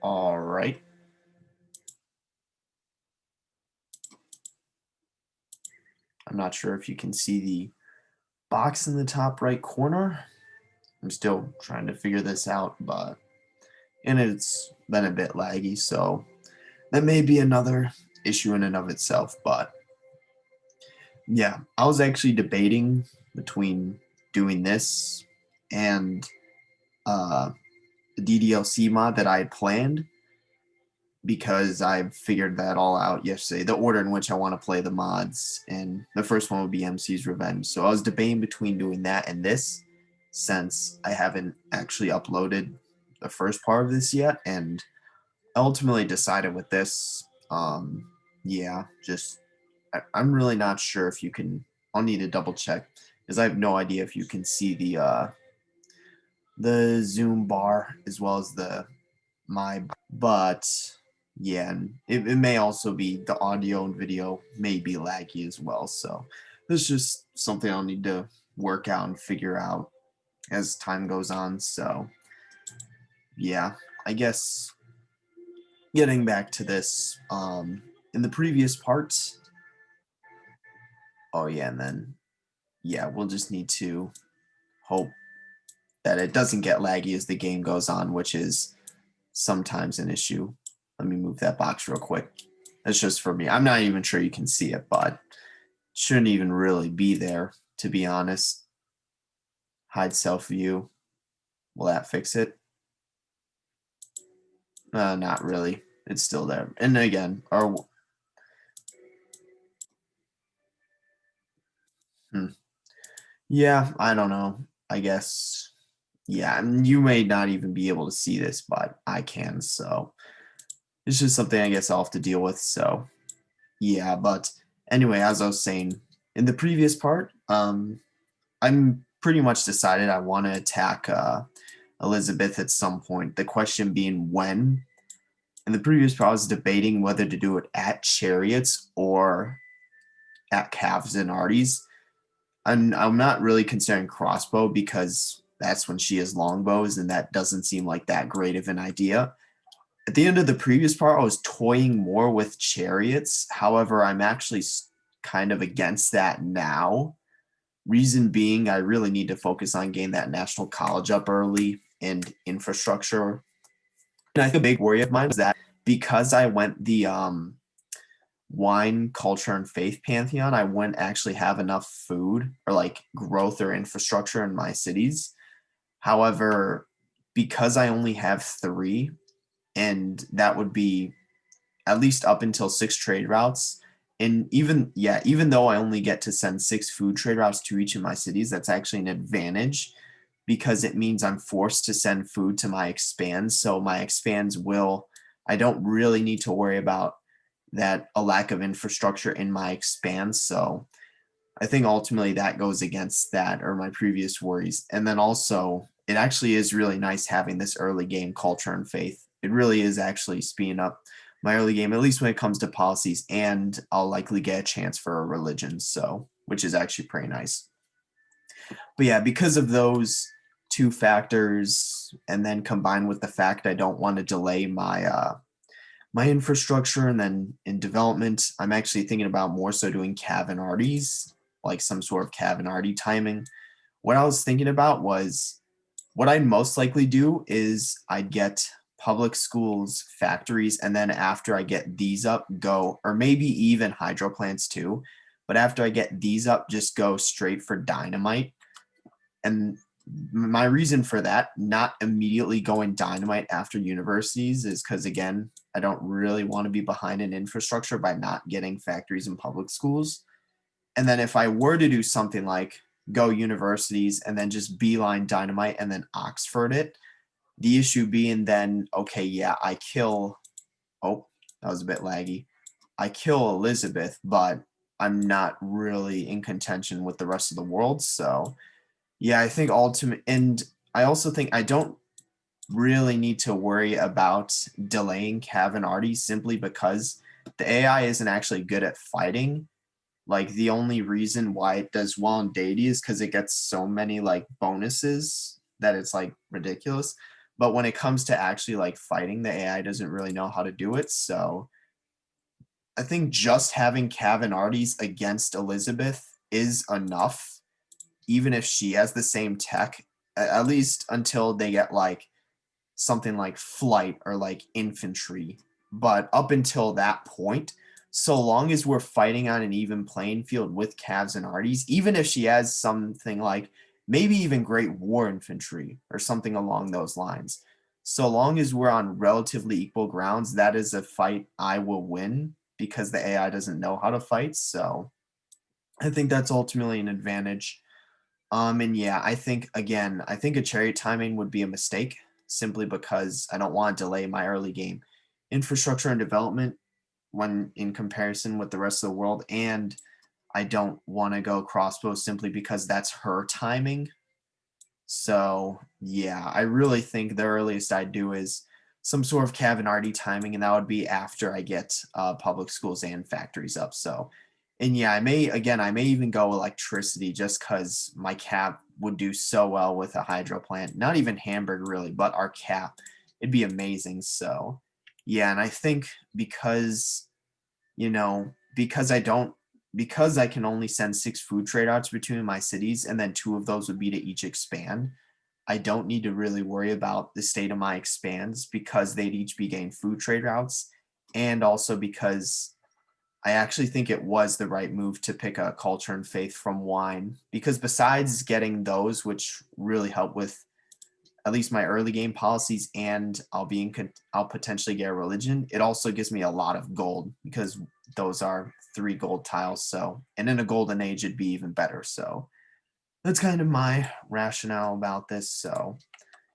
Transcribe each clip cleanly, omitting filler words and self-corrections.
All right. I'm not sure if you can see the box in the top right corner. I'm still trying to figure this out, and it's been a bit laggy, so that may be another issue in and of itself. But yeah, I was actually debating between doing this and uh, the DDLC mod that I had planned because I figured that all out yesterday, the order in which I want to play the mods, and the first one would be MC's Revenge. So I was debating between doing that and this, since I haven't actually uploaded the first part of this yet, and I ultimately decided with this. Yeah, just I'm really not sure if you can. I'll need to double check because I have no idea if you can see the zoom bar as well as the my, but yeah, and it may also be the audio and video may be laggy as well. So this is just something I'll need to work out and figure out as time goes on. So yeah, I guess getting back to this, in the previous parts, oh yeah, and then yeah, we'll just need to hope that it doesn't get laggy as the game goes on, which is sometimes an issue. Let me move that box real quick. That's just for me. I'm not even sure you can see it, but it shouldn't even really be there, to be honest. Hide self view. Will that fix it? Not really. It's still there. And again, hmm. Yeah, I don't know. I guess, yeah, you may not even be able to see this, but I can. So it's just something I guess I'll have to deal with. So yeah, but anyway, as I was saying in the previous part, I'm pretty much decided I want to attack Elizabeth at some point. The question being when. In the previous part, I was debating whether to do it at Chariots or at Calves and Arties. I'm not really considering crossbow because that's when she has longbows, and that doesn't seem like that great of an idea. At the end of the previous part, I was toying more with Chariots. However, I'm actually kind of against that now. Reason being, I really need to focus on getting that national college up early and infrastructure. And I think a big worry of mine is that because I went the wine, culture, and faith pantheon, I wouldn't actually have enough food or like growth or infrastructure in my cities. However, because I only have three, and that would be at least up until six trade routes. And even though I only get to send six food trade routes to each of my cities, that's actually an advantage because it means I'm forced to send food to my expands. So my expands will, I don't really need to worry about that a lack of infrastructure in my expands. So I think ultimately that goes against that or my previous worries. And then also, it actually is really nice having this early game culture and faith. It really is actually speeding up my early game, at least when it comes to policies, and I'll likely get a chance for a religion, so which is actually pretty nice. But yeah, because of those two factors, and then combined with the fact I don't want to delay my infrastructure and then in development, I'm actually thinking about more so doing Cavinardies, like some sort of Cavinardi timing. What I was thinking about was what I'd most likely do is I'd get public schools, factories, and then after I get these up, go, or maybe even hydro plants too. But after I get these up, just go straight for dynamite. And my reason for that, not immediately going dynamite after universities, is because, again, I don't really want to be behind in infrastructure by not getting factories and public schools. And then if I were to do something like go universities and then just beeline dynamite and then Oxford it, the issue being then, okay, yeah, I kill, oh, that was a bit laggy. I kill Elizabeth, but I'm not really in contention with the rest of the world. So yeah, I think ultimate, and I also think I don't really need to worry about delaying Cavinardi simply because the AI isn't actually good at fighting. Like the only reason why it does well in Deity is because it gets so many like bonuses that it's like ridiculous. But when it comes to actually like fighting, the AI doesn't really know how to do it. So I think just having Cavinardes against Elizabeth is enough, even if she has the same tech, at least until they get like something like flight or like infantry. But up until that point, so long as we're fighting on an even playing field with Cavs and Arties, even if she has something like maybe even great war infantry or something along those lines, so long as we're on relatively equal grounds, that is a fight I will win because the AI doesn't know how to fight. So I think that's ultimately an advantage. And yeah, I think again, I think a chariot timing would be a mistake simply because I don't want to delay my early game infrastructure and development when in comparison with the rest of the world, and I don't want to go crossbow simply because that's her timing. So yeah, I really think the earliest I'd do is some sort of Cavinardi timing, and that would be after I get public schools and factories up. So, and yeah, I may even go electricity just because my cap would do so well with a hydro plant. Not even Hamburg really, but our cap, it'd be amazing. So, yeah, and I think because because because I can only send 6 food trade routes between my cities, and then 2 of those would be to each expand. I don't need to really worry about the state of my expands because they'd each be getting food trade routes, and also because I actually think it was the right move to pick a culture and faith from wine, because besides getting those, which really help with at least my early game policies, and I'll potentially get a religion. It also gives me a lot of gold because those are 3 gold tiles. So, and in a golden age, it'd be even better. So that's kind of my rationale about this. So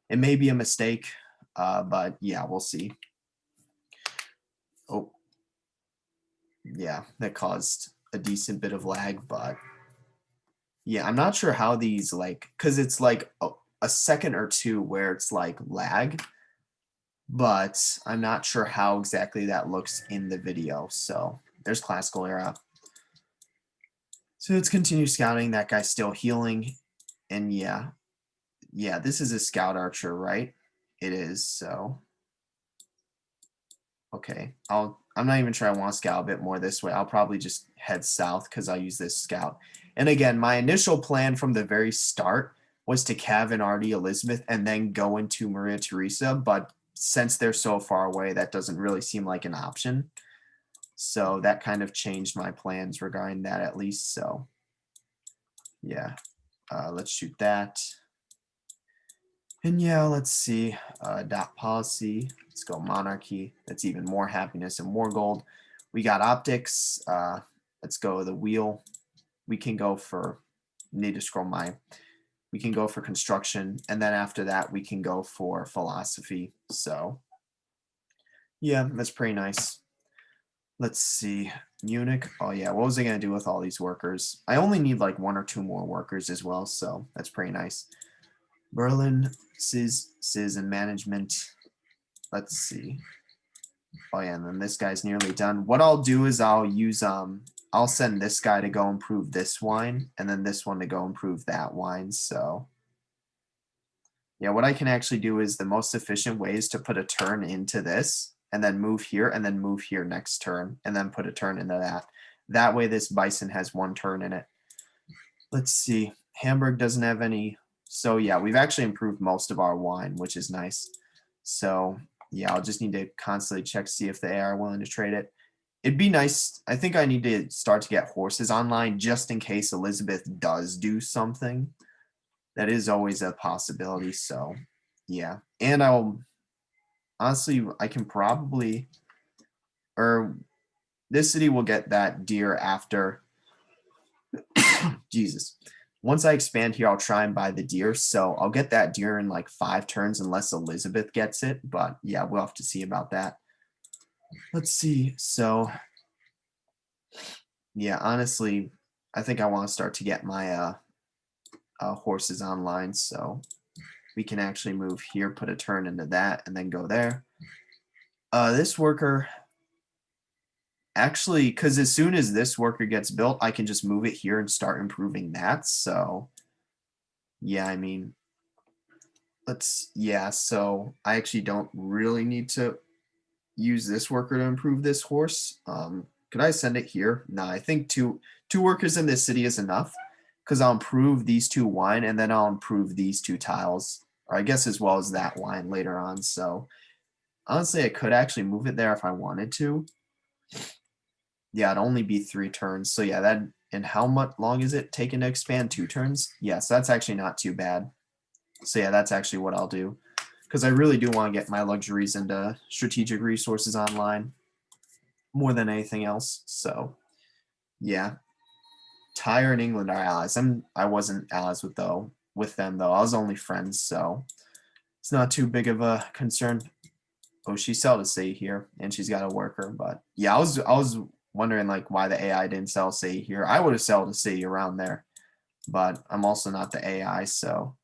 it may be a mistake, but yeah, we'll see. Oh, yeah, that caused a decent bit of lag, but yeah, I'm not sure how these because it's like a second or two where it's like lag, but I'm not sure how exactly that looks in the video. So there's classical era. So let's continue scouting. That guy's still healing. And yeah, this is a scout archer, right? It is. So okay, I'm not even sure I want to scout a bit more this way. I'll probably just head south because I'll use this scout. And again, my initial plan from the very start was to Cavan, Artie, Elizabeth, and then go into Maria Theresa. But since they're so far away, that doesn't really seem like an option. So that kind of changed my plans regarding that at least. So yeah, let's shoot that. And yeah, let's see. Dot policy. Let's go monarchy. That's even more happiness and more gold. We got optics. Let's go the wheel. We can go for, need to scroll my, we can go for construction. And then after that, we can go for philosophy. So yeah, that's pretty nice. Let's see. Munich. Oh yeah, what was I going to do with all these workers? I only need like 1 or 2 more workers as well. So that's pretty nice. Berlin, Sis, and management. Let's see. Oh yeah, and then this guy's nearly done. What I'll do is I'll send this guy to go improve this wine, and then this one to go improve that wine. So yeah, what I can actually do is the most efficient way is to put a turn into this, and then move here, and then move here next turn, and then put a turn into that. That way this bison has 1 turn in it. Let's see. Hamburg doesn't have any. So yeah, we've actually improved most of our wine, which is nice. So yeah, I'll just need to constantly check to see if they are willing to trade it. It'd be nice. I think I need to start to get horses online just in case Elizabeth does do something. That is always a possibility. So yeah, and I'll honestly, I can probably, or this city will get that deer after. Jesus. Once I expand here, I'll try and buy the deer. So I'll get that deer in like 5 turns unless Elizabeth gets it. But yeah, we'll have to see about that. Let's see. So yeah, honestly, I think I want to start to get my horses online. So we can actually move here, put a turn into that, and then go there. This worker, actually, because as soon as this worker gets built, I can just move it here and start improving that. So yeah, I mean, Yeah, so I actually don't really need to use this worker to improve this horse. Could I send it here? No, I think two workers in this city is enough because I'll improve these two wine and then I'll improve these two tiles, or I guess as well as that wine later on. So honestly, I could actually move it there if I wanted to. Yeah, it'd only be 3 turns. So yeah, that and how much long is it taking to expand? 2 turns? Yes, that's actually not too bad. So yeah, that's actually what I'll do. Because I really do want to get my luxuries into strategic resources online more than anything else. So yeah. Tyre and England are allies. I wasn't allies with them though. I was only friends, so it's not too big of a concern. Oh, she sell a say here, and she's got a worker. But yeah, I was wondering like why the AI didn't sell say here. I would have sold a city around there, but I'm also not the AI, so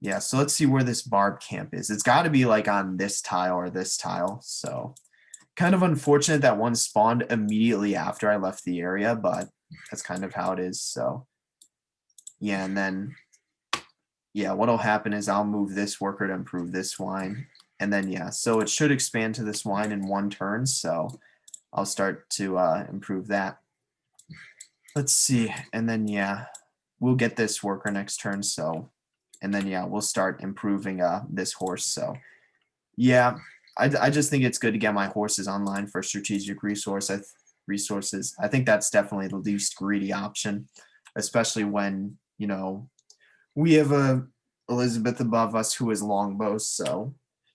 yeah. So let's see where this barb camp is. It's got to be like on this tile or this tile. So kind of unfortunate that one spawned immediately after I left the area, but that's kind of how it is. So yeah, and then yeah, what'll happen is I'll move this worker to improve this wine. And then yeah, so it should expand to this wine in 1 turn. So I'll start to improve that. Let's see. And then yeah, we'll get this worker next turn. So and then yeah, we'll start improving this horse. So yeah, I just think it's good to get my horses online for strategic resources. I think that's definitely the least greedy option, especially when, we have a Elizabeth above us who is longbows. So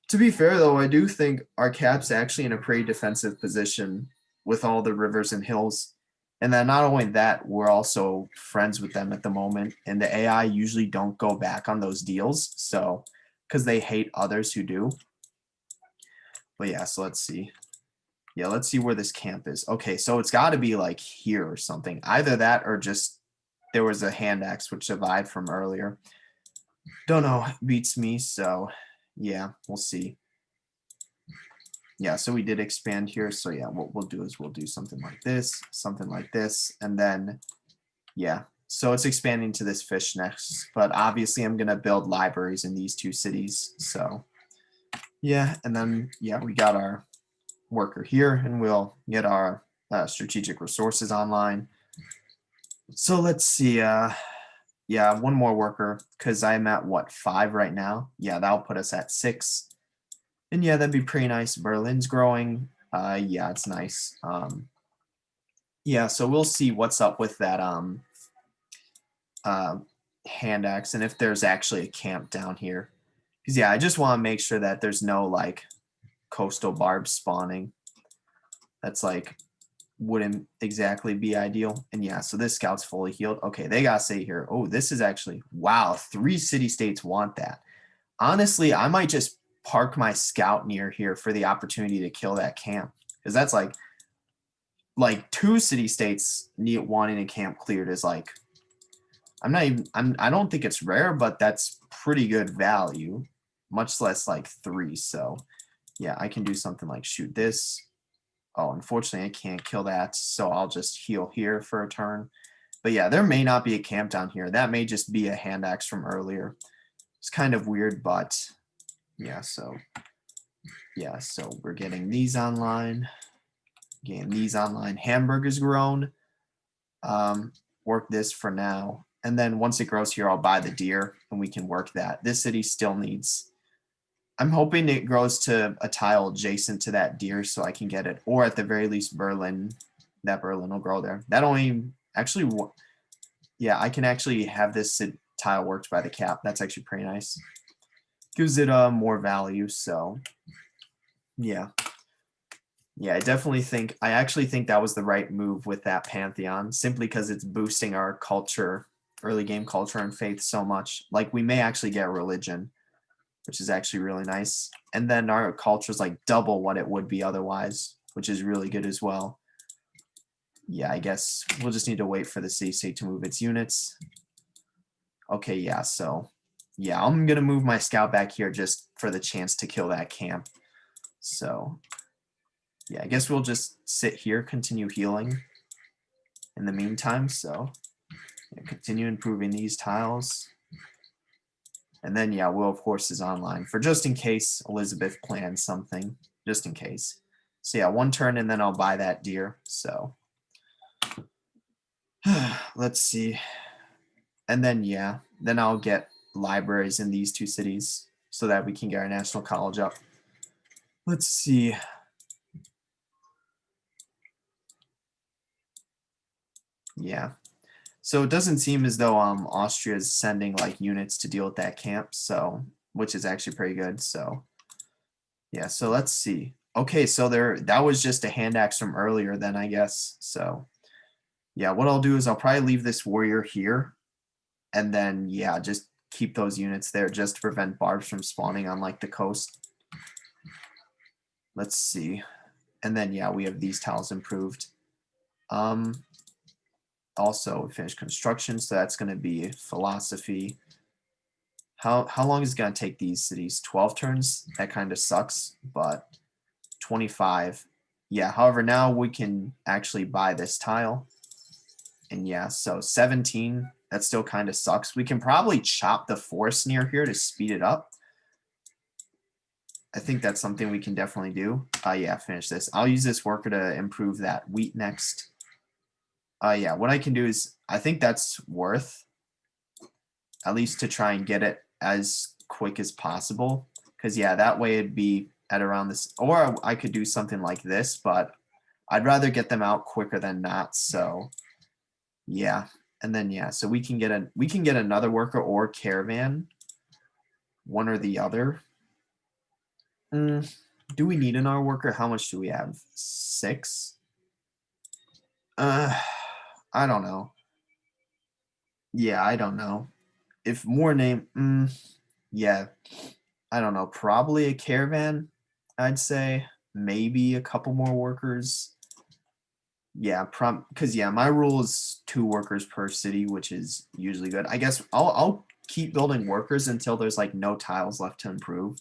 to be fair though, I do think our cap's actually in a pretty defensive position with all the rivers and hills. And then not only that, we're also friends with them at the moment. And the AI usually don't go back on those deals. So because they hate others who do. But yeah, so let's see. Yeah, let's see where this camp is. Okay, so it's got to be like here or something. Either that or just there was a hand axe which survived from earlier. Don't know, beats me. So yeah, we'll see. Yeah, so we did expand here. So yeah, what we'll do is we'll do something like this, and then yeah. So it's expanding to this fish next, but obviously I'm gonna build libraries in these two cities. So yeah, and then yeah, we got our worker here, and we'll get our strategic resources online. So let's see. Yeah, one more worker because I'm at what 5 right now. Yeah, that'll put us at 6. And yeah, that'd be pretty nice. Berlin's growing. Yeah, it's nice. Yeah, so we'll see what's up with that uh, hand axe and if there's actually a camp down here. Because yeah, I just want to make sure that there's no like coastal barbs spawning. That's like wouldn't exactly be ideal. And yeah, so this scout's fully healed. Okay, they gotta say here. Oh, this is actually wow. 3 city states want that. Honestly, I might just park my scout near here for the opportunity to kill that camp because that's like 2 city states need wanting a camp cleared is like I'm not even I don't think it's rare, but that's pretty good value, much less like 3. So yeah, I can do something like shoot this. Oh, unfortunately, I can't kill that, so I'll just heal here for a turn. But yeah, there may not be a camp down here. That may just be a hand axe from earlier. It's kind of weird, but yeah, so we're getting these online. Getting these online. Hamburgers grown. Work this for now. And then once it grows here, I'll buy the deer and we can work that. This city still needs I'm hoping it grows to a tile adjacent to that deer so I can get it. Or at the very least, Berlin. That Berlin will grow there. That only actually, yeah, I can actually have this tile worked by the cap. That's actually pretty nice. Gives it more value. So yeah. Yeah, I actually think that was the right move with that Pantheon, simply because it's boosting our culture, early game culture and faith so much. Like we may actually get religion, which is actually really nice. And then our culture is like double what it would be otherwise, which is really good as well. Yeah, I guess we'll just need to wait for the city state to move its units. Okay, yeah, so yeah, I'm gonna move my scout back here just for the chance to kill that camp. So yeah, I guess we'll just sit here, continue healing in the meantime. So yeah, continue improving these tiles. And then, yeah, Will of Horses online for just in case Elizabeth plans something, just in case. So yeah, 1 turn and then I'll buy that deer. So let's see. And then, yeah, then I'll get libraries in these 2 cities so that we can get our national college up. Let's see. Yeah. So it doesn't seem as though Austria is sending like units to deal with that camp, so which is actually pretty good. So yeah, so let's see. Okay, so that was just a hand axe from earlier then, I guess. So yeah, what I'll do is I'll probably leave this warrior here and then yeah, just keep those units there just to prevent barbs from spawning on like the coast. Let's see. And then yeah, we have these tiles improved. Also finished construction, so that's going to be philosophy. How long is it going to take these cities? 12 turns? That kind of sucks, but 25. Yeah, however, now we can actually buy this tile. And yeah, so 17, that still kind of sucks. We can probably chop the forest near here to speed it up. I think that's something we can definitely do. Yeah, finish this. I'll use this worker to improve that wheat next. Yeah, what I can do is, I think that's worth, at least to try and get it as quick as possible. Because, yeah, that way it'd be at around this, or I could do something like this, but I'd rather get them out quicker than not. So, yeah. And then, yeah, so we can get another worker or caravan, one or the other. Do we need another worker? How much do we have? 6? I don't know. Yeah, I don't know. If more name, yeah, I don't know. Probably a caravan, I'd say. Maybe a couple more workers. Yeah, because yeah, my rule is 2 workers per city, which is usually good. I guess I'll keep building workers until there's like no tiles left to improve.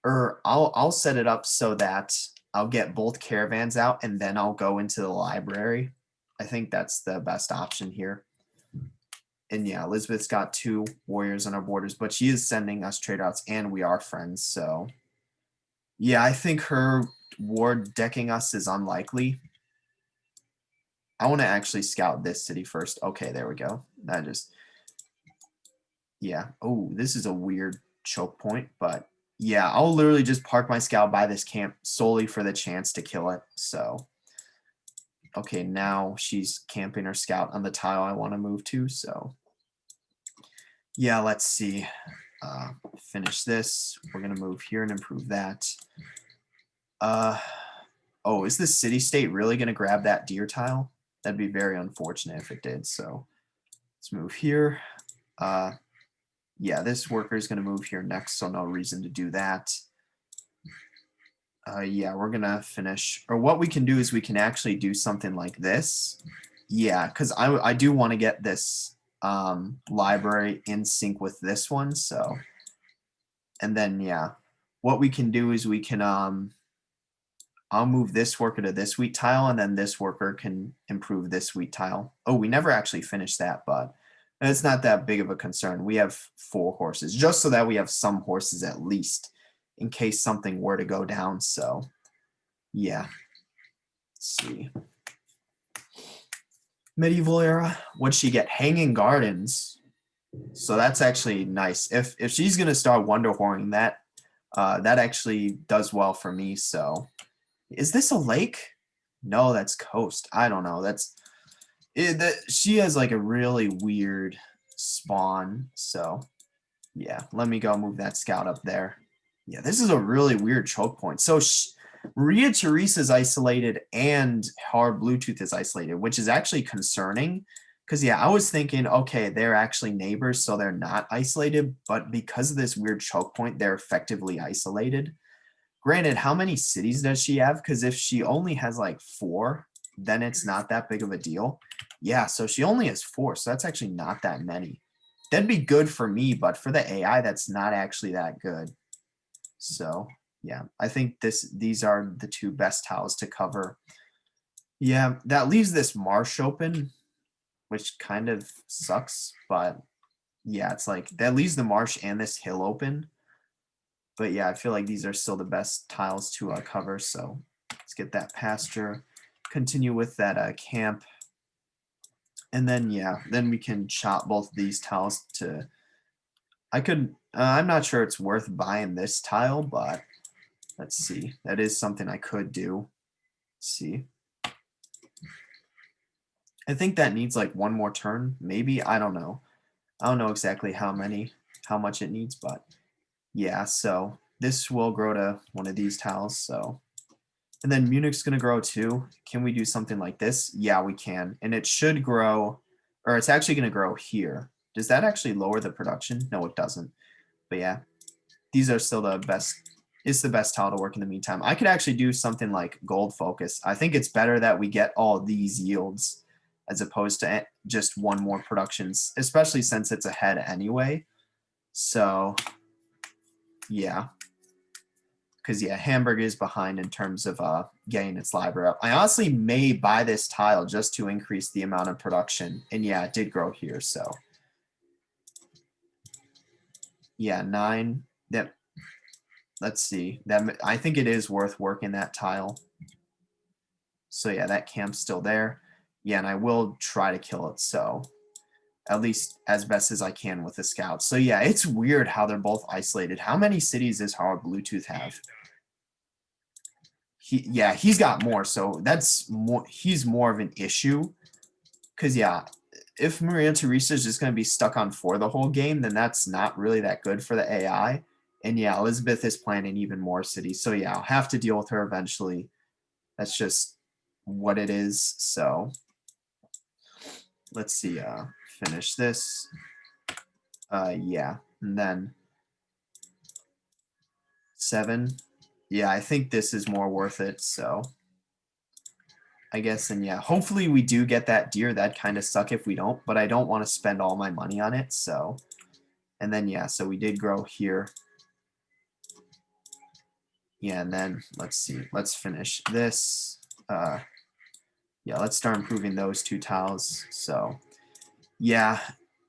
Or I'll set it up so that I'll get both caravans out and then I'll go into the library. I think that's the best option here. And yeah, Elizabeth's got 2 warriors on our borders, but she is sending us trade routes and we are friends. So yeah, I think her war decking us is unlikely. I want to actually scout this city first. Okay, there we go. That just, yeah. Oh, this is a weird choke point, but yeah, I'll literally just park my scout by this camp solely for the chance to kill it. So, okay, now she's camping her scout on the tile I want to move to. So, yeah, let's see. Finish this. We're going to move here and improve that. Oh, is the city state really going to grab that deer tile? That'd be very unfortunate if it did. So let's move here. Yeah, this worker is going to move here next, so no reason to do that. Yeah, we're going to finish. Or what we can do is we can actually do something like this. Yeah, because I do want to get this library in sync with this one. So, and then, yeah, what we can do is we can I'll move this worker to this wheat tile, and then this worker can improve this wheat tile. Oh, we never actually finished that, but it's not that big of a concern. We have 4 horses, just so that we have some horses at least, in case something were to go down. So, yeah. Let's see. Medieval era. What'd she get? Hanging Gardens. So that's actually nice. If she's gonna start wonder whoring, that that actually does well for me. So. Is this a lake? No, that's coast. I don't know. That's it. She has like a really weird spawn. So yeah, let me go move that scout up there. Yeah, this is a really weird choke point. So Maria Teresa is isolated and Hard Bluetooth is isolated, which is actually concerning. Because yeah, I was thinking, okay, they're actually neighbors, so they're not isolated. But because of this weird choke point, they're effectively isolated. Granted, how many cities does she have? Because if she only has like 4, then it's not that big of a deal. Yeah, so she only has 4, so that's actually not that many. That'd be good for me, but for the AI, that's not actually that good. So yeah, I think these are the 2 best tiles to cover. Yeah, that leaves this marsh open, which kind of sucks, but yeah, it's like that leaves the marsh and this hill open. But yeah, I feel like these are still the best tiles to cover. So let's get that pasture, continue with that camp. And then, yeah, then we can chop both of these tiles to, I could, I'm not sure it's worth buying this tile, but let's see. That is something I could do. Let's see. I think that needs like one more turn, maybe. I don't know. I don't know exactly how much it needs, but yeah, so this will grow to one of these tiles, so. And then Munich's gonna grow too. Can we do something like this? Yeah, we can. And it should grow, or it's actually gonna grow here. Does that actually lower the production? No, it doesn't. But yeah, these are still the best. It's the best tile to work in the meantime. I could actually do something like gold focus. I think it's better that we get all these yields as opposed to just one more productions, especially since it's ahead anyway. So yeah, because yeah, Hamburg is behind in terms of getting its library up. I honestly may buy this tile just to increase the amount of production, and yeah, it did grow here. So yeah, 9. That, let's see. That, I think it is worth working that tile. So yeah, that camp's still there. Yeah, and I will try to kill it. So at least as best as I can with the scouts. So yeah, it's weird how they're both isolated. How many cities does Hard Bluetooth have? Yeah, he's got more, so that's more. He's more of an issue, because yeah, if Maria Teresa is just going to be stuck on 4 the whole game, then that's not really that good for the AI. And yeah, Elizabeth is planning even more cities, so yeah, I'll have to deal with her eventually. That's just what it is. So let's see. Finish this. Yeah, and then 7. Yeah, I think this is more worth it. So I guess, and yeah, hopefully we do get that deer. That'd kind of suck if we don't, but I don't want to spend all my money on it. So, and then yeah, so we did grow here. Yeah, and then let's see, let's finish this. Yeah, let's start improving those 2 tiles. So yeah,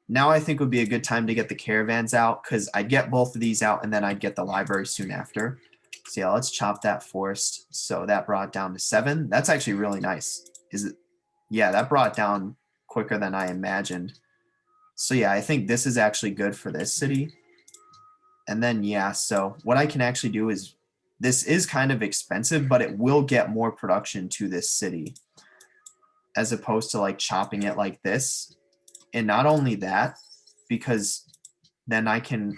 now I think would be a good time to get the caravans out, because I'd get both of these out and then I'd get the library soon after. So yeah, let's chop that forest. So that brought down to 7. That's actually really nice. Is it? Yeah, that brought down quicker than I imagined. So yeah, I think this is actually good for this city. And then yeah, so what I can actually do is, this is kind of expensive, but it will get more production to this city as opposed to like chopping it like this. And not only that, because then I can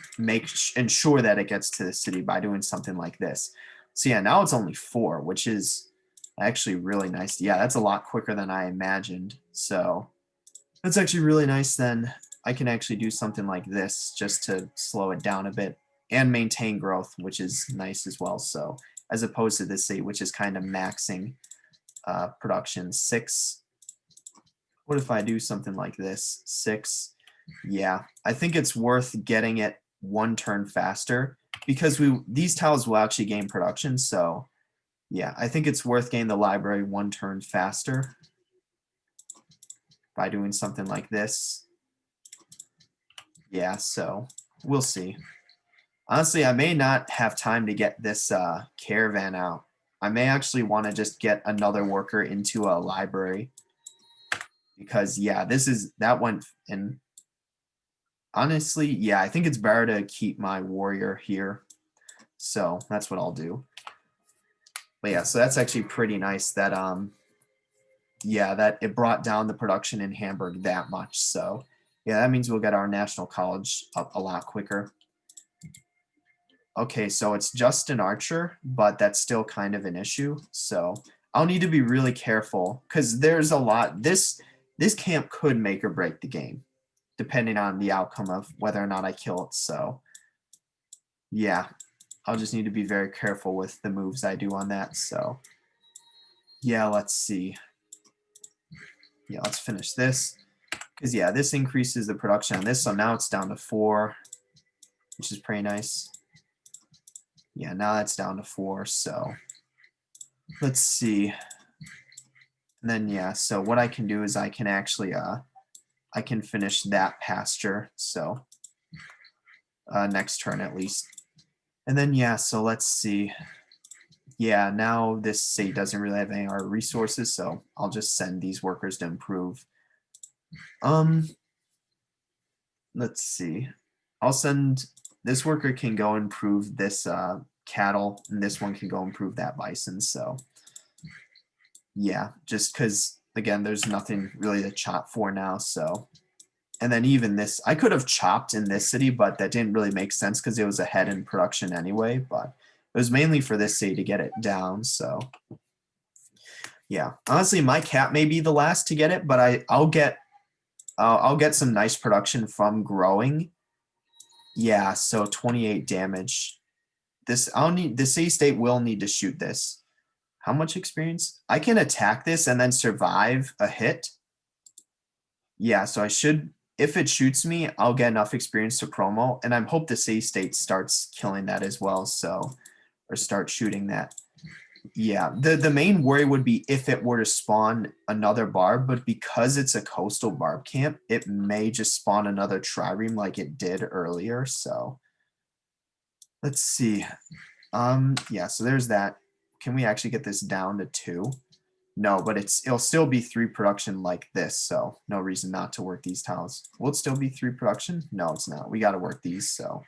ensure that it gets to the city by doing something like this. So yeah, now it's only 4, which is actually really nice. Yeah, that's a lot quicker than I imagined. So that's actually really nice. Then I can actually do something like this just to slow it down a bit and maintain growth, which is nice as well. So as opposed to this city, which is kind of maxing production. 6. What if I do something like this? 6. Yeah, I think it's worth getting it 1 turn faster, because these tiles will actually gain production. So yeah, I think it's worth getting the library 1 turn faster by doing something like this. Yeah, so we'll see. Honestly, I may not have time to get this caravan out. I may actually want to just get another worker into a library, because yeah, that went in. Honestly, yeah, I think it's better to keep my warrior here. So that's what I'll do. But yeah, so that's actually pretty nice that yeah, that it brought down the production in Hamburg that much. So yeah, that means we'll get our national college up a lot quicker. Okay, so it's just an archer, but that's still kind of an issue. So I'll need to be really careful, because there's a lot. This camp could make or break the game, depending on the outcome of whether or not I kill it. So yeah, I'll just need to be very careful with the moves I do on that. So yeah, let's see. Yeah, let's finish this, because yeah, this increases the production on this. So now it's down to 4, which is pretty nice. Yeah, now that's down to 4. So let's see. And then yeah, so what I can do is I can actually I can finish that pasture. So next turn at least. And then, yeah, so let's see. Yeah, now this city doesn't really have any art resources, so I'll just send these workers to improve. Let's see. I'll send this worker can go improve this cattle, and this one can go improve that bison. So yeah, just because again, there's nothing really to chop for now. So and then even this, I could have chopped in this city, but that didn't really make sense because it was ahead in production anyway. But it was mainly for this city to get it down. So yeah, honestly, my cat may be the last to get it, but I'll get some nice production from growing. Yeah, so 28 damage. The city state will need to shoot this. How much experience? I can attack this and then survive a hit. Yeah, so I should, if it shoots me, I'll get enough experience to promo, and I hope the city state starts killing that as well, so, or start shooting that. Yeah, the main worry would be if it were to spawn another barb, but because it's a coastal barb camp, it may just spawn another trireme like it did earlier, so. Let's see. Yeah, so there's that. Can we actually get this down to 2? No, but it'll still be 3 production like this, so no reason not to work these tiles. Will it still be 3 production? No, it's not. We got to work these, so.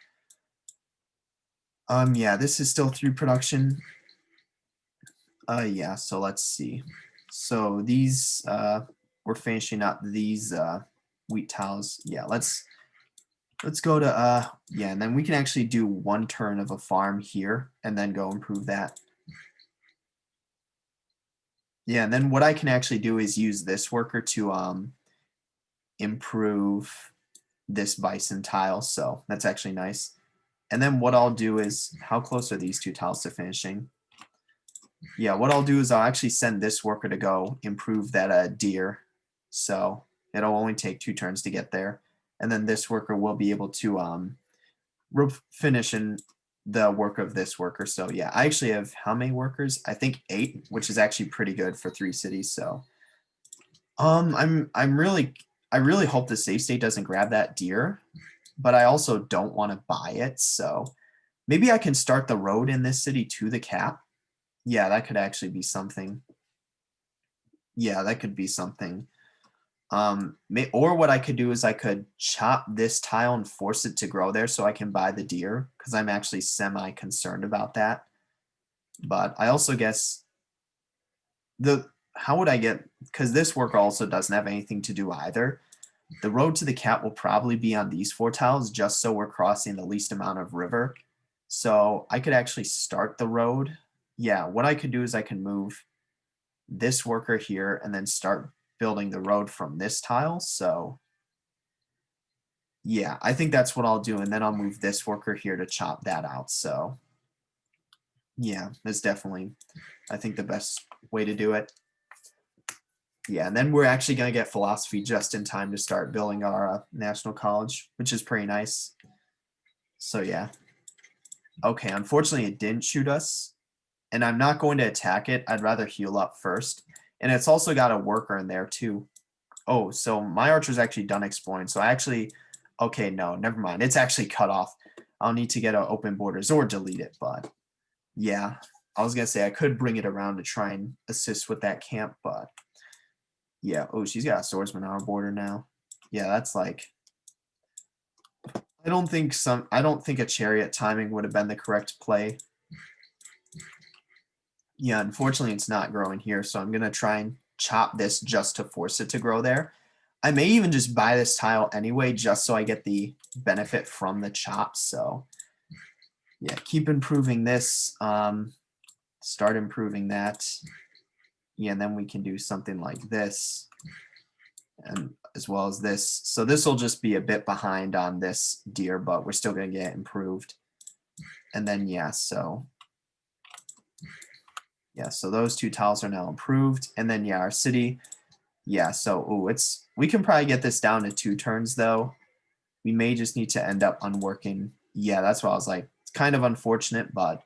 Yeah, this is still 3 production. Yeah, so let's see. So these, we're finishing up these wheat tiles. Yeah, let's go to, yeah, and then we can actually do 1 turn of a farm here and then go improve that. Yeah, and then what I can actually do is use this worker to improve this bison tile, so that's actually nice. And then what I'll do is, how close are these 2 tiles to finishing? Yeah, what I'll do is I'll actually send this worker to go improve that deer, so it'll only take 2 turns to get there. And then this worker will be able to finish in the work of this worker. So yeah, I actually have how many workers? I think 8, which is actually pretty good for 3 cities. So I really hope the safe state doesn't grab that deer, but I also don't want to buy it. So maybe I can start the road in this city to the cap. Yeah, that could actually be something. Yeah, that could be something. Or what I could do is I could chop this tile and force it to grow there so I can buy the deer because I'm actually semi-concerned about that. But I also guess how would I get, because this worker also doesn't have anything to do either. The road to the cat will probably be on these 4 tiles just so we're crossing the least amount of river. So I could actually start the road. Yeah, what I could do is I can move this worker here and then start building the road from this tile. So yeah, I think that's what I'll do. And then I'll move this worker here to chop that out. So yeah, that's definitely, I think, the best way to do it. Yeah, and then we're actually going to get philosophy just in time to start building our national college, which is pretty nice. So yeah. Okay, unfortunately it didn't shoot us, and I'm not going to attack it. I'd rather heal up first. And it's also got a worker in there too. Oh, so my archer's actually done exploring. So I actually, okay, no, never mind. It's actually cut off. I'll need to get an open borders or delete it, but yeah. I was going to say I could bring it around to try and assist with that camp, but yeah. Oh, she's got a swordsman on our border now. Yeah, that's like, I don't think a chariot timing would have been the correct play. Yeah, unfortunately it's not growing here, so I'm gonna try and chop this just to force it to grow there. I may even just buy this tile anyway, just so I get the benefit from the chop. So yeah, keep improving this. Start improving that. Yeah, and then we can do something like this, and as well as this. So this will just be a bit behind on this deer, but we're still gonna get improved. And then yeah, so yeah, so those 2 tiles are now improved. And then yeah, our city. Yeah, so we can probably get this down to 2 turns though. We may just need to end up unworking. Yeah, that's what I was like. It's kind of unfortunate, but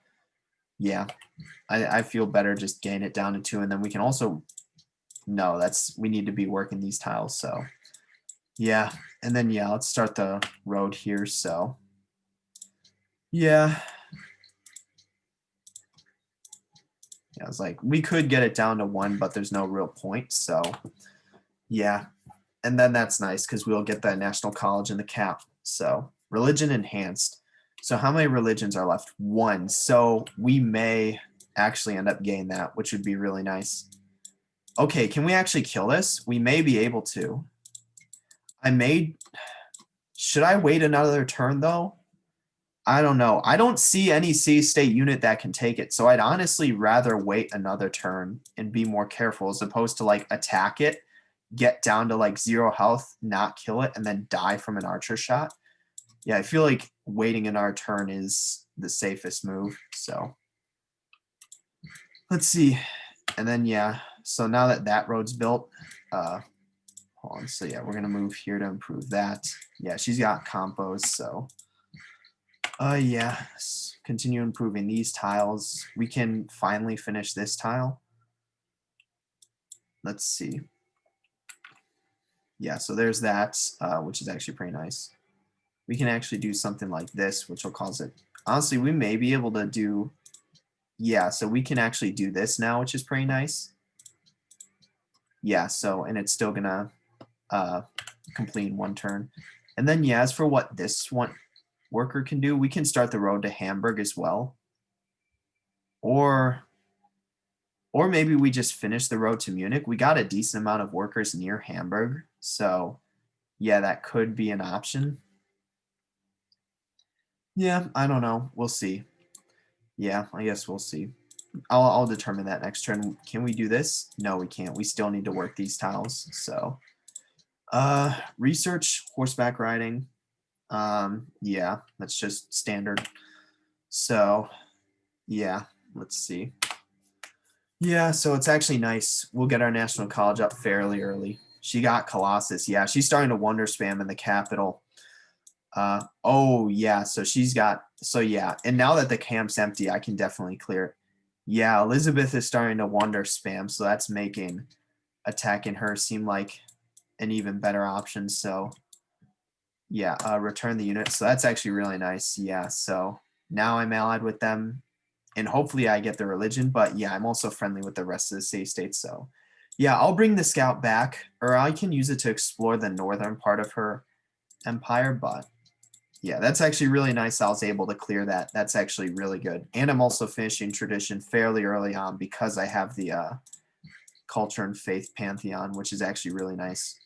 yeah, I feel better just getting it down to 2, and then we can also, no, we need to be working these tiles. So yeah, and then yeah, let's start the road here. So Yeah. Yeah, I was like, we could get it down to 1, but there's no real point. So, yeah. And then that's nice because we'll get that national college in the cap. So, religion enhanced. So, how many religions are left? 1. So, we may actually end up getting that, which would be really nice. Okay, can we actually kill this? We may be able to. I may. Should I wait another turn though? I don't know. I don't see any C state unit that can take it. So I'd honestly rather wait another turn and be more careful as opposed to like attack it, get down to like 0 health, not kill it, and then die from an archer shot. Yeah, I feel like waiting in our turn is the safest move. So let's see. And then, yeah. So now that that road's built, hold on. So yeah, we're going to move here to improve that. Yeah, she's got compos. So yeah, continue improving these tiles. We can finally finish this tile. Let's see. Yeah, so there's that, which is actually pretty nice. We can actually do something like this, which will cause it. Honestly, we may be able to do. Yeah, so we can actually do this now, which is pretty nice. Yeah, so, and it's still gonna complete in 1 turn. And then, yeah, as for what this one worker can do, we can start the road to Hamburg as well. Or maybe we just finish the road to Munich. We got a decent amount of workers near Hamburg. So, yeah, that could be an option. Yeah, I don't know. We'll see. Yeah, I guess we'll see. I'll determine that next turn. Can we do this? No, we can't. We still need to work these tiles. So, research horseback riding. Yeah, that's just standard. So, yeah, let's see. Yeah, so it's actually nice. We'll get our national college up fairly early. She got Colossus. Yeah, she's starting to wonder spam in the capital. Oh yeah, so she's got. So yeah, and now that the camp's empty, I can definitely clear it. Yeah, Elizabeth is starting to wonder spam, so that's making attacking her seem like an even better option. So yeah, return the unit. So that's actually really nice. Yeah, so now I'm allied with them and hopefully I get the religion. But yeah, I'm also friendly with the rest of the city states. So yeah, I'll bring the scout back, or I can use it to explore the northern part of her empire. But yeah, that's actually really nice. I was able to clear that. That's actually really good. And I'm also finishing tradition fairly early on because I have the culture and faith pantheon, which is actually really nice.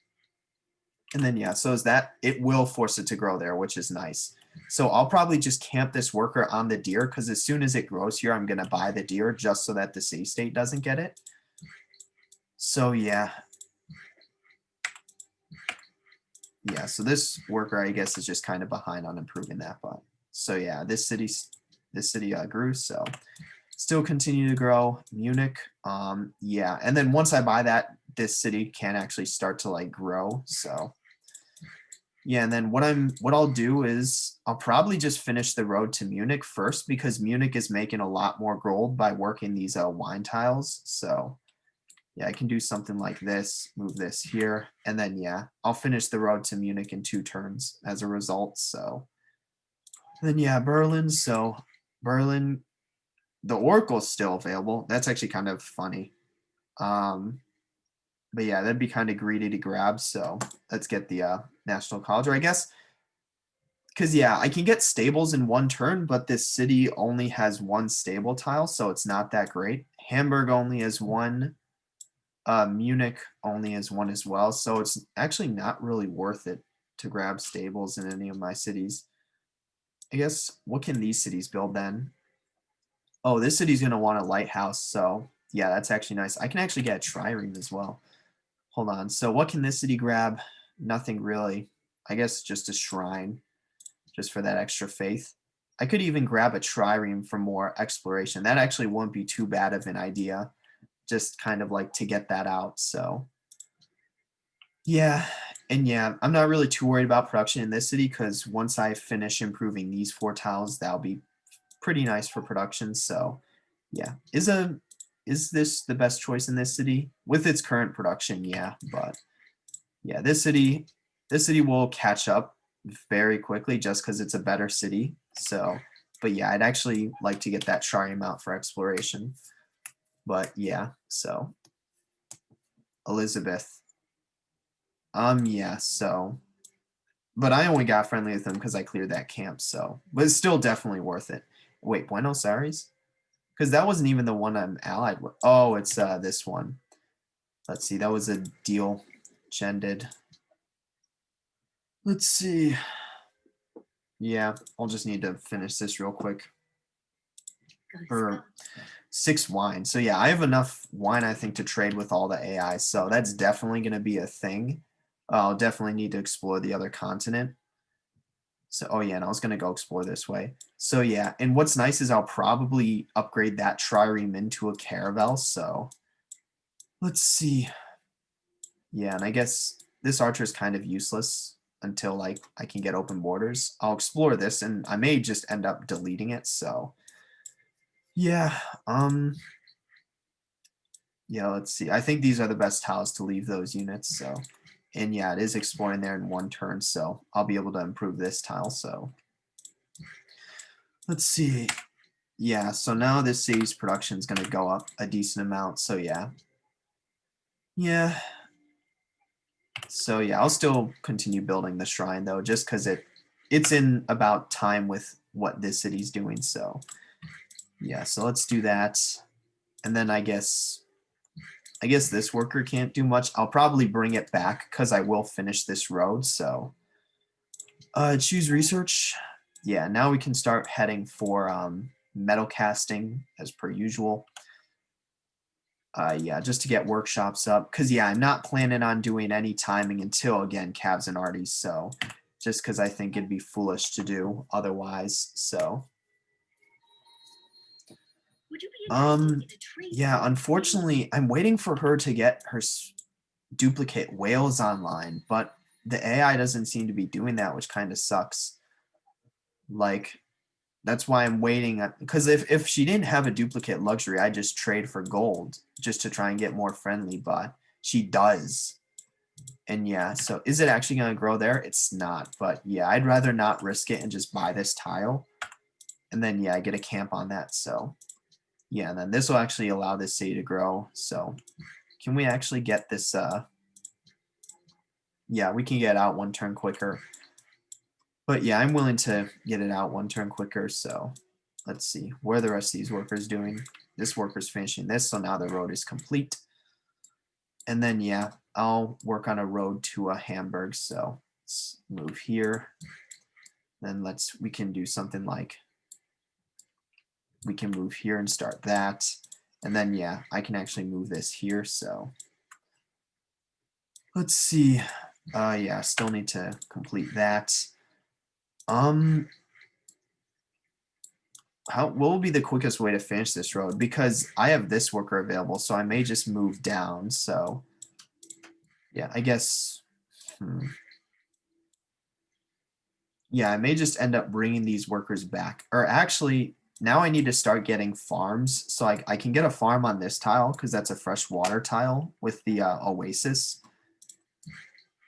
And then yeah, so is that it will force it to grow there, which is nice. So I'll probably just camp this worker on the deer because as soon as it grows here, I'm gonna buy the deer just so that the city state doesn't get it. So yeah. Yeah, so this worker I guess is just kind of behind on improving that, but so yeah, this city grew, so still continue to grow. Munich, yeah, and then once I buy that, this city can actually start to like grow. So yeah, and then what I'll do is I'll probably just finish the road to Munich first because Munich is making a lot more gold by working these wine tiles. So yeah, I can do something like this, move this here, and then yeah, I'll finish the road to Munich in 2 turns as a result. So then yeah, Berlin. So Berlin, the Oracle's still available. That's actually kind of funny. But yeah, that'd be kind of greedy to grab. So let's get the National College, or I guess because yeah, I can get stables in 1 turn, but this city only has 1 stable tile, so it's not that great. Hamburg only has 1. Munich only has 1 as well, so it's actually not really worth it to grab stables in any of my cities. I guess what can these cities build then? Oh, this city's gonna want a lighthouse, so yeah, that's actually nice. I can actually get a trireme as well. Hold on. So what can this city grab? Nothing really. I guess just a shrine, just for that extra faith. I could even grab a trireme for more exploration. That actually won't be too bad of an idea, just kind of like to get that out. So yeah, and yeah, I'm not really too worried about production in this city because once I finish improving these 4 tiles, that'll be pretty nice for production. So yeah, is this the best choice in this city with its current production? Yeah, but yeah, this city will catch up very quickly just because it's a better city. So But yeah, I'd actually like to get that trireme out for exploration. But yeah, so Elizabeth. Yeah, so but I only got friendly with them because I cleared that camp, so but it's still definitely worth it. Wait, Buenos Aires? Because that wasn't even the one I'm allied with. Oh, it's this one. Let's see, that was a deal ended. Let's see. Yeah, I'll just need to finish this real quick. For 6 wine. So yeah, I have enough wine, I think, to trade with all the AI. So that's definitely going to be a thing. I'll definitely need to explore the other continent. So, oh yeah, and I was going to go explore this way. So yeah, and what's nice is I'll probably upgrade that trireme into a caravel. So let's see. Yeah, and I guess this archer is kind of useless until like I can get open borders. I'll explore this and I may just end up deleting it. So yeah, yeah, let's see. I think these are the best tiles to leave those units. So, and yeah, it is exploring there in 1 turn. So I'll be able to improve this tile. So let's see. Yeah, so now this city's production is going to go up a decent amount. So yeah. Yeah. So yeah, I'll still continue building the shrine though, just because it's in about time with what this city's doing. So yeah, so let's do that. And then I guess this worker can't do much. I'll probably bring it back because I will finish this road. So choose research. Yeah, now we can start heading for metal casting as per usual. Yeah, just to get workshops up. Because, yeah, I'm not planning on doing any timing until, again, Cavs and Arties. So just because I think it'd be foolish to do otherwise. So yeah, unfortunately, I'm waiting for her to get her duplicate whales online, but the AI doesn't seem to be doing that, which kind of sucks. Like, that's why I'm waiting. Because if she didn't have a duplicate luxury, I'd just trade for gold just to try and get more friendly, but she does. And yeah, so is it actually going to grow there? It's not. But yeah, I'd rather not risk it and just buy this tile. And then, yeah, I get a camp on that. So yeah, and then this will actually allow this city to grow. So can we actually get this? Yeah, we can get out 1 turn quicker. But yeah, I'm willing to get it out 1 turn quicker. So let's see. What are the rest of these workers doing? This worker's finishing this, so now the road is complete. And then, yeah, I'll work on a road to Hamburg. So let's move here. Then we can do something like, we can move here and start that. And then, yeah, I can actually move this here. So let's see. Yeah, still need to complete that. What will be the quickest way to finish this road? Because I have this worker available, so I may just move down. So yeah, I guess. Yeah, I may just end up bringing these workers back. Or actually, now I need to start getting farms. So I can get a farm on this tile because that's a fresh water tile with the oasis.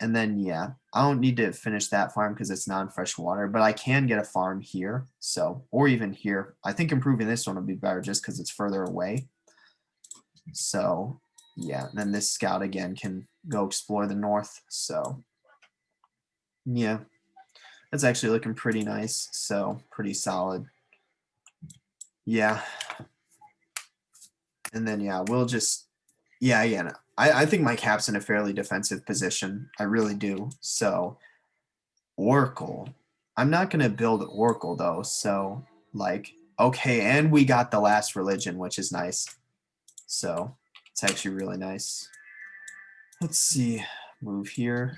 And then, yeah, I don't need to finish that farm because it's non-fresh water, but I can get a farm here. So, or even here. I think improving this one would be better just because it's further away. So, yeah, then this scout again can go explore the north. So, yeah, that's actually looking pretty nice. So, pretty solid. Yeah. And then, yeah, we'll just, yeah, no. I think my cap's in a fairly defensive position. I really do. So, Oracle. I'm not going to build Oracle, though. So, like, okay, and we got the last religion, which is nice. So, it's actually really nice. Let's see. Move here.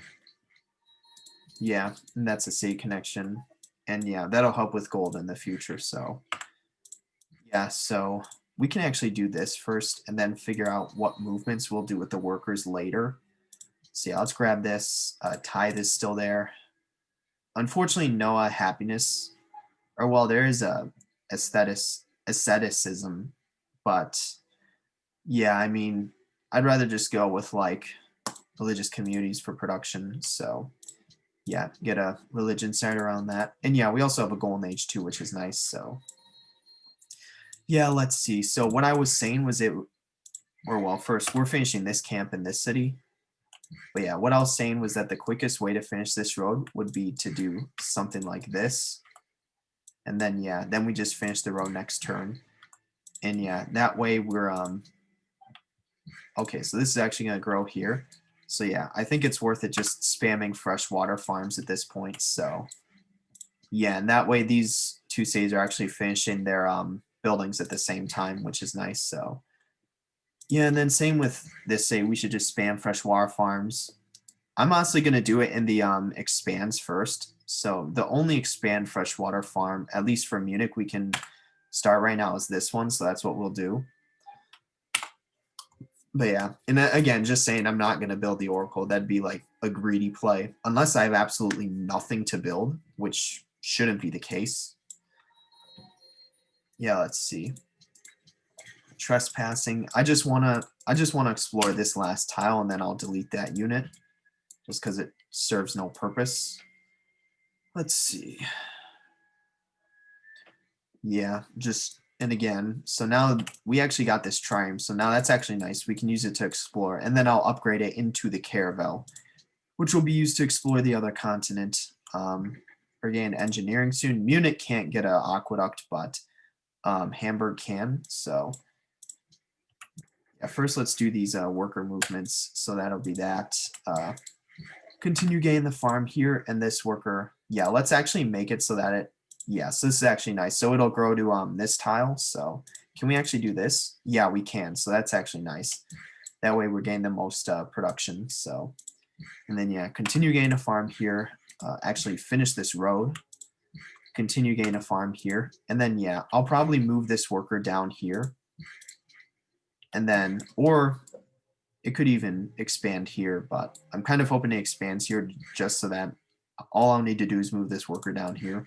Yeah, and that's a C connection. And yeah, that'll help with gold in the future. So yeah, so we can actually do this first and then figure out what movements we'll do with the workers later. So yeah, let's grab this. Tithe is still there. Unfortunately, no happiness. Or well, there is a asceticism, but yeah, I mean, I'd rather just go with like religious communities for production. So yeah, get a religion centered around that. And yeah, we also have a golden age too, which is nice. So yeah, let's see. So what I was saying was or well, first we're finishing this camp in this city. But yeah, what I was saying was that the quickest way to finish this road would be to do something like this. And then yeah, then we just finish the road next turn. And yeah, that way we're okay, so this is actually going to grow here. So yeah, I think it's worth it just spamming freshwater farms at this point. So yeah, and that way these two cities are actually finishing their buildings at the same time, which is nice. So yeah, and then same with this city, we should just spam freshwater farms. I'm honestly going to do it in the expands first. So the only expand freshwater farm, at least for Munich, we can start right now is this one. So that's what we'll do. But yeah, and again, just saying I'm not going to build the Oracle. That'd be like a greedy play. Unless I have absolutely nothing to build, which shouldn't be the case. Yeah, let's see. Trespassing. I just wanna explore this last tile and then I'll delete that unit. Just because it serves no purpose. Let's see. Yeah, just and again, so now we actually got this triumph. So now that's actually nice. We can use it to explore, and then I'll upgrade it into the caravel, which will be used to explore the other continent. Or gain engineering soon. Munich can't get an aqueduct, but Hamburg can. So yeah, first let's do these worker movements. So that'll be that. Continue getting the farm here, and this worker. Yeah, let's actually make it so that it. Yes, this is actually nice. So it'll grow to this tile. So can we actually do this? Yeah, we can. So that's actually nice. That way we're getting the most production. So, and then yeah, continue getting a farm here. Actually finish this road. Continue getting a farm here. And then yeah, I'll probably move this worker down here. And then, or it could even expand here, but I'm kind of hoping it expands here just so that all I'll need to do is move this worker down here.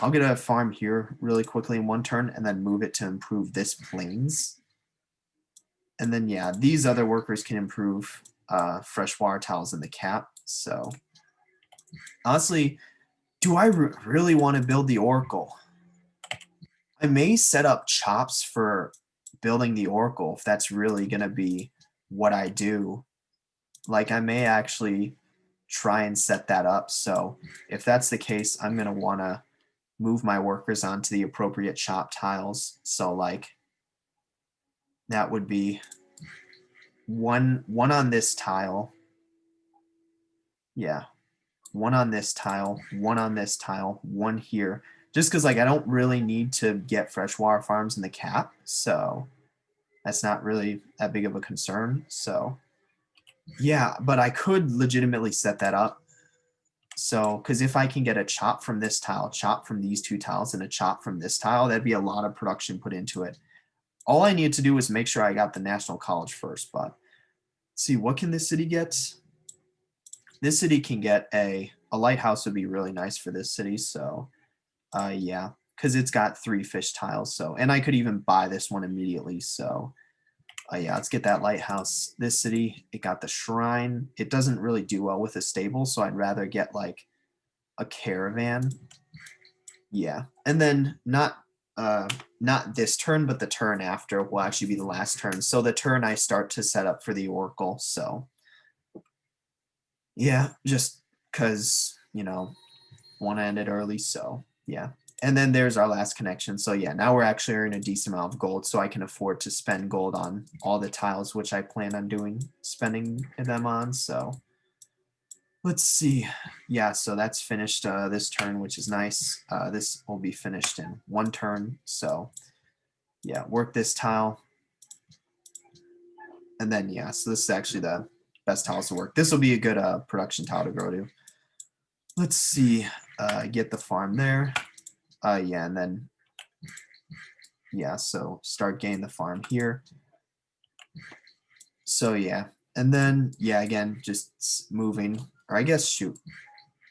I'll get a farm here really quickly in one turn and then move it to improve this plains. And then, yeah, these other workers can improve freshwater tiles in the cap. So, honestly, do I really want to build the Oracle? I may set up chops for building the Oracle if that's really going to be what I do. Like, I may actually try and set that up. So, if that's the case, I'm going to want to move my workers onto the appropriate chop tiles. So like that would be one on this tile. Yeah. One on this tile, one on this tile, one here. Just because like I don't really need to get freshwater farms in the cap. So that's not really that big of a concern. So yeah, but I could legitimately set that up. So, because if I can get a chop from this tile, chop from these two tiles, and a chop from this tile, that'd be a lot of production put into it. All I needed to do was make sure I got the National College first. But let's see, what can this city get? This city can get a lighthouse would be really nice for this city. So, yeah, because it's got 3 fish tiles. So, and I could even buy this one immediately. So, yeah, let's get that lighthouse. This city, it got the shrine. It doesn't really do well with a stable, so I'd rather get like a caravan. Yeah, and then not this turn, but the turn after will actually be the last turn. So the turn I start to set up for the Oracle. So yeah, just because want to end it early. So yeah. And then there's our last connection. So yeah, now we're actually earning a decent amount of gold, so I can afford to spend gold on all the tiles, which I plan on spending them on. So let's see. Yeah, so that's finished this turn, which is nice. This will be finished in 1 turn. So yeah, work this tile. And then yeah, so this is actually the best tiles to work. This will be a good production tile to grow to. Let's see. Get the farm there. Yeah, and then yeah, so start getting the farm here. So yeah, and then yeah, again, just moving, or I guess shoot,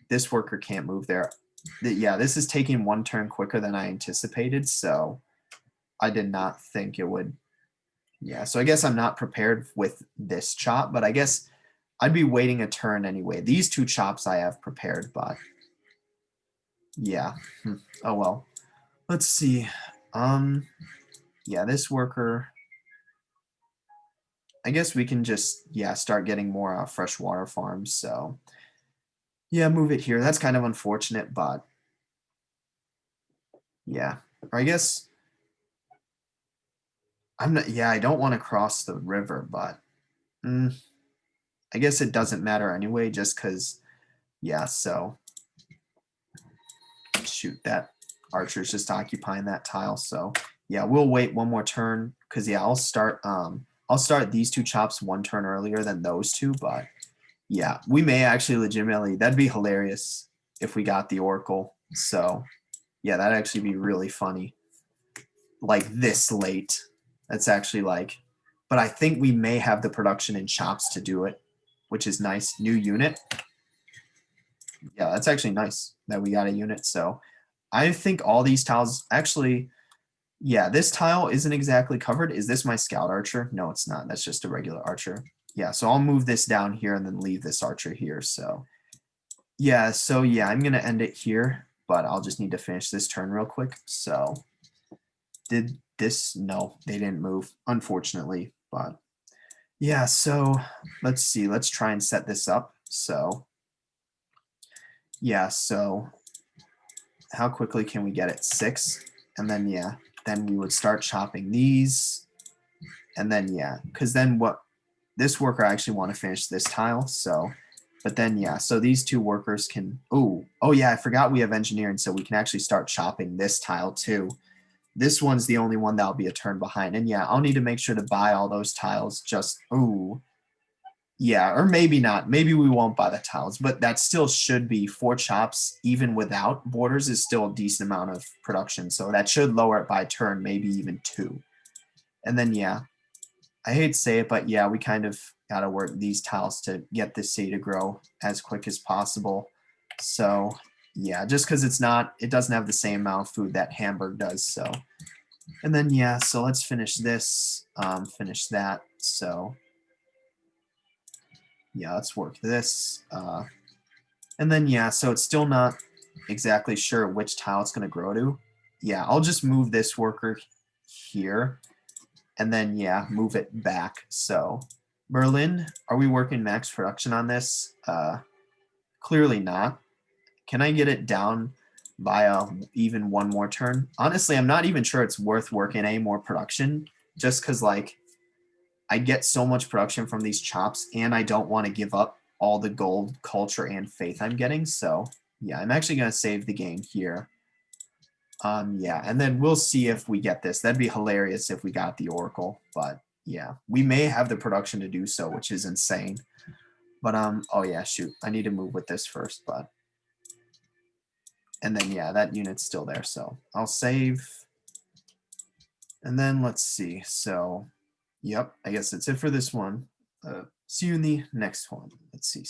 this worker can't move there. Yeah, this is taking 1 turn quicker than I anticipated, so I did not think it would. Yeah, so I guess I'm not prepared with this chop, but I guess I'd be waiting a turn anyway. These 2 chops I have prepared, but yeah. Oh well. Let's see. Yeah, this worker. I guess we can just, yeah, start getting more freshwater farms. So yeah, move it here. That's kind of unfortunate, but yeah. Or I guess I'm not. Yeah, I don't want to cross the river, but I guess it doesn't matter anyway, just because. Yeah. So shoot, that archer's just occupying that tile. So yeah, we'll wait one more turn because yeah, I'll start these 2 chops 1 turn earlier than those 2, but yeah, we may actually legitimately, that'd be hilarious if we got the Oracle. So yeah, that'd actually be really funny. Like this late. That's actually like, but I think we may have the production in chops to do it, which is nice. New unit. Yeah, that's actually nice that we got a unit. So I think all these tiles actually, yeah, this tile isn't exactly covered. Is this my scout archer? No, it's not. That's just a regular archer. Yeah, so I'll move this down here and then leave this archer here. So yeah, I'm going to end it here, but I'll just need to finish this turn real quick. So did this? No, they didn't move, unfortunately. But yeah, so let's see. Let's try and set this up. So yeah, so how quickly can we get it? 6. And then, yeah, then we would start chopping these. And then, yeah, because then what this worker, I actually want to finish this tile. So, but then, yeah, so these 2 workers can, oh, yeah, I forgot we have engineering. So we can actually start chopping this tile too. This one's the only one that'll be a turn behind. And yeah, I'll need to make sure to buy all those tiles just, yeah, or maybe not. Maybe we won't buy the tiles, but that still should be 4 chops, even without borders, is still a decent amount of production. So that should lower it by turn, maybe even 2. And then, yeah, I hate to say it, but yeah, we kind of got to work these tiles to get this city to grow as quick as possible. So yeah, just because it doesn't have the same amount of food that Hamburg does. So, and then, yeah, so let's finish this, finish that. So yeah, let's work this. And then, yeah, so it's still not exactly sure which tile it's going to grow to. Yeah, I'll just move this worker here. And then, yeah, move it back. So Berlin, are we working max production on this? Clearly not. Can I get it down by even 1 more turn? Honestly, I'm not even sure it's worth working any more production just because, like, I get so much production from these chops and I don't want to give up all the gold, culture, and faith I'm getting. So yeah, I'm actually going to save the game here. Yeah, and then we'll see if we get this. That'd be hilarious if we got the Oracle, but yeah, we may have the production to do so, which is insane. But oh yeah, shoot, I need to move with this first, but and then yeah, that unit's still there, so I'll save. And then let's see. So, yep, I guess that's it for this one. See you in the next one. Let's see.